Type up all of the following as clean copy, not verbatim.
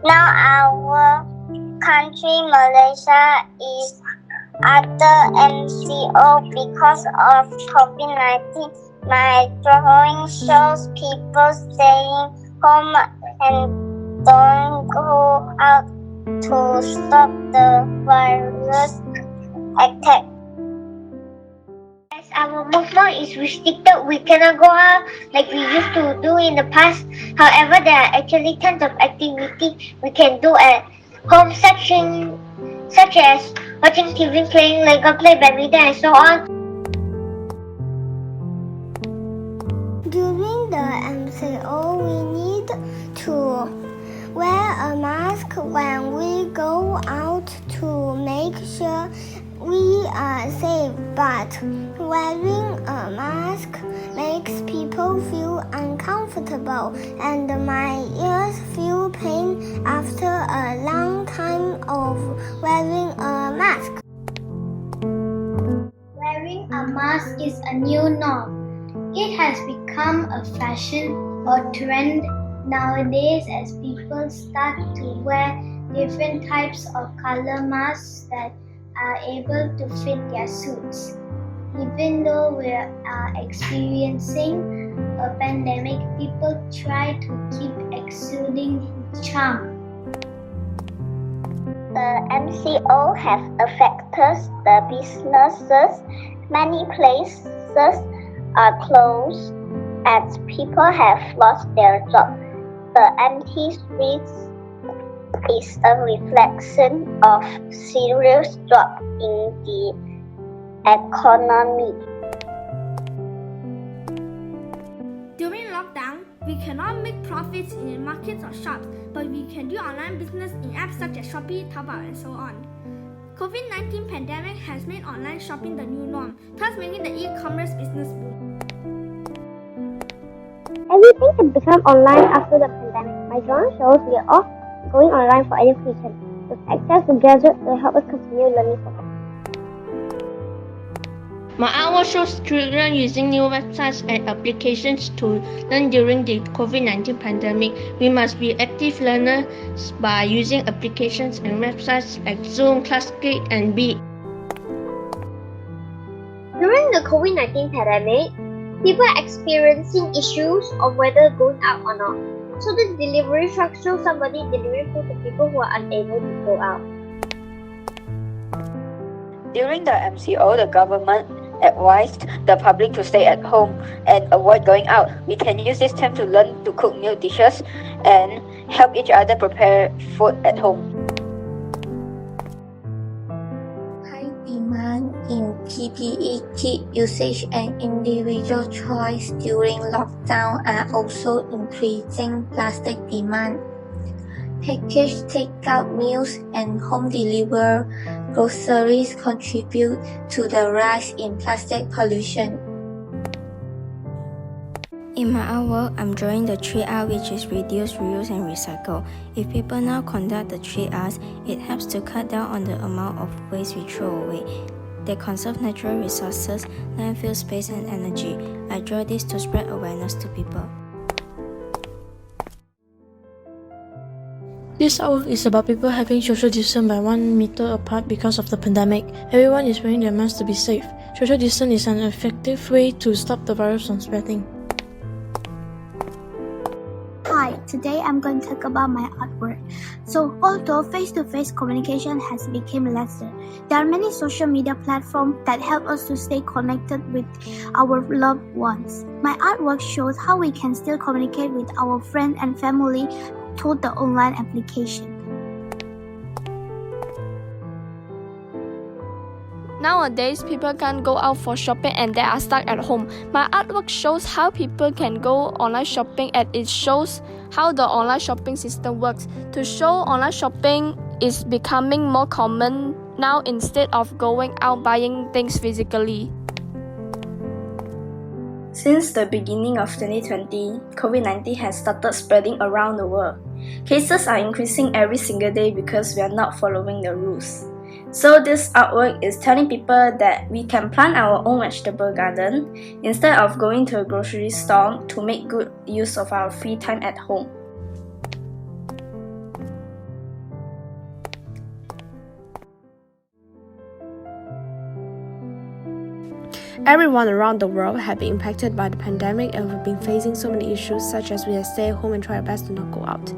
Now our country, Malaysia, is under MCO because of COVID-19. My drawing shows people staying home and don't go out to stop the virus attack. As our movement is restricted, we cannot go out like we used to do in the past. However, there are actually tons of activities we can do at home, such as watching TV, playing Lego, play badminton, and so on. During the MCO, we need to wear a mask when we go out to make sure we are safe, but wearing a mask makes people feel uncomfortable and my ears feel pain after a long time of wearing a mask. Wearing a mask is a new norm. It has become a fashion or trend nowadays as people start to wear different types of color masks that are able to fit their suits. Even though we are experiencing a pandemic, people try to keep exuding charm. The MCO has affected the businesses. Many places are closed as people have lost their jobs. The empty streets is a reflection of serious drop in the economy. During lockdown, we cannot make profits in markets or shops, but we can do online business in apps such as Shopee, Taobao, and so on. COVID-19 pandemic has made online shopping the new norm, thus making the e-commerce business boom. Everything can become online after the pandemic. My drawing shows we are all going online for education, with access to gadgets to help us continue learning from home. My artwork shows children using new websites and applications to learn during the COVID-19 pandemic. We must be active learners by using applications and websites like Zoom, Classgate, and Beat. During the COVID-19 pandemic, people are experiencing issues of whether going out or not. So the delivery truck shows somebody delivering food to people who are unable to go out. During the MCO, the government advised the public to stay at home and avoid going out. We can use this time to learn to cook new dishes and help each other prepare food at home. High demand in PPE kit usage and individual choice during lockdown are also increasing plastic demand. Packaged takeout meals and home delivered groceries contribute to the rise in plastic pollution. In my artwork, I'm drawing the 3R, which is reduce, reuse, and recycle. If people now conduct the 3Rs, it helps to cut down on the amount of waste we throw away. They conserve natural resources, landfill space, and energy. I draw this to spread awareness to people. This artwork is about people having social distance by 1 meter apart because of the pandemic. Everyone is wearing their masks to be safe. Social distance is an effective way to stop the virus from spreading. Hi, today I'm going to talk about my artwork. So, although face-to-face communication has become lesser, there are many social media platforms that help us to stay connected with our loved ones. My artwork shows how we can still communicate with our friends and family through the online application. Nowadays, people can't go out for shopping and they are stuck at home. My artwork shows how people can go online shopping and it shows how the online shopping system works. To show online shopping is becoming more common now instead of going out buying things physically. Since the beginning of 2020, COVID-19 has started spreading around the world. Cases are increasing every single day because we are not following the rules. So this artwork is telling people that we can plant our own vegetable garden instead of going to a grocery store to make good use of our free time at home. Everyone around the world have been impacted by the pandemic and we've been facing so many issues such as we have stay at home and try our best to not go out.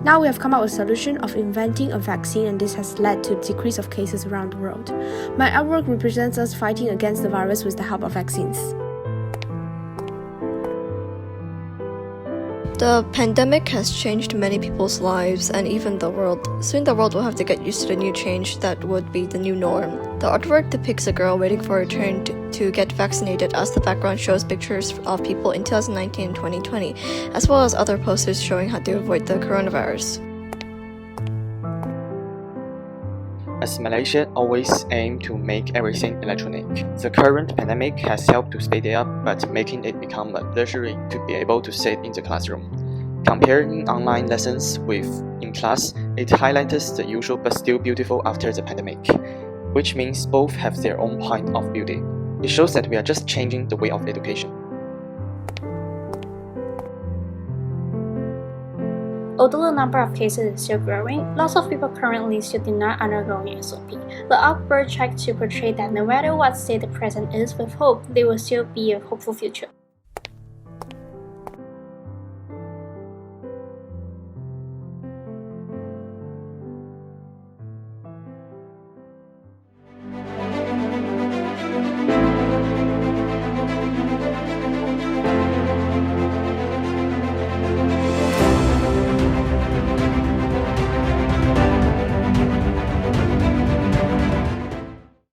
Now we have come up with a solution of inventing a vaccine and this has led to a decrease of cases around the world. My artwork represents us fighting against the virus with the help of vaccines. The pandemic has changed many people's lives and even the world. Soon the world will have to get used to the new change that would be the new norm. The artwork depicts a girl waiting for her turn to get vaccinated as the background shows pictures of people in 2019 and 2020, as well as other posters showing how to avoid the coronavirus. As Malaysia always aimed to make everything electronic, the current pandemic has helped to speed it up, but making it become a luxury to be able to sit in the classroom. Comparing online lessons with in class, it highlights the usual but still beautiful after the pandemic, which means both have their own point of beauty. It shows that we are just changing the way of education. Although the number of cases is still growing, lots of people currently still do not undergo SOP. The artwork tried to portray that no matter what state the present is with hope, there will still be a hopeful future.